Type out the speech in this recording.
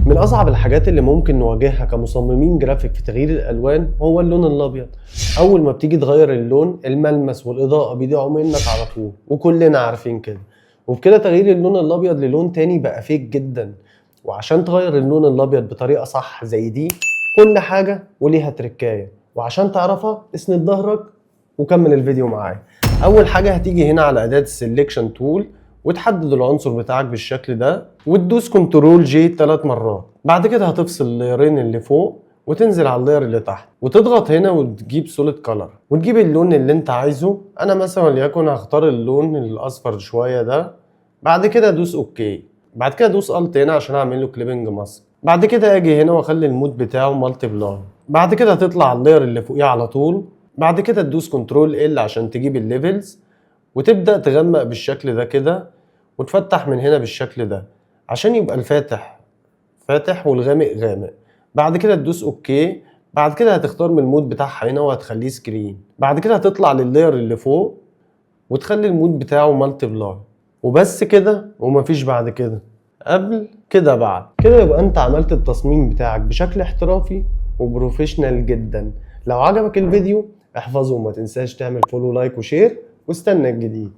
من اصعب الحاجات اللي ممكن نواجهها كمصممين جرافيك في تغيير الالوان هو اللون الابيض. اول ما بتيجي تغير اللون الملمس والاضاءة بيضيعوا منك على طول، وكلنا عارفين كده. وبكده تغيير اللون الابيض للون تاني بقى فيك جدا. وعشان تغير اللون الابيض بطريقة صح زي دي، كل حاجة وليها تركاية، وعشان تعرفها اسند ظهرك وكمل الفيديو معايا. اول حاجة هتيجي هنا على اداة السلكشن تول وتحدد العنصر بتاعك بالشكل ده، وتدوس كنترول جي 3 مرات. بعد كده هتفصل اللايرين اللي فوق وتنزل على اللاير اللي تحت وتضغط هنا وتجيب سوليد كلر وتجيب اللون اللي انت عايزه. انا مثلا وليكن هختار اللون الاصفر شويه ده. بعد كده ادوس اوكي. بعد كده ادوس الت هنا عشان اعمل له كليبنج ماسك. بعد كده اجي هنا واخلي المود بتاعه مالتي بلاي. بعد كده هتطلع اللاير اللي فوقيه على طول. بعد كده تدوس كنترول ال عشان تجيب الليفلز وتبدأ تغمق بالشكل ده كده، وتفتح من هنا بالشكل ده عشان يبقى الفاتح فاتح والغامق غامق. بعد كده تدوس اوكي. بعد كده هتختار من المود بتاعها هنا وهتخليه سكرين. بعد كده هتطلع لللاير اللي فوق وتخلي المود بتاعه مالتي بلاي. وبس كده ومفيش بعد كده. قبل كده بعد كده يبقى انت عملت التصميم بتاعك بشكل احترافي وبروفيشنال جدا. لو عجبك الفيديو احفظه وما تنساش تعمل فولو لايك وشير، واستنى الجديد.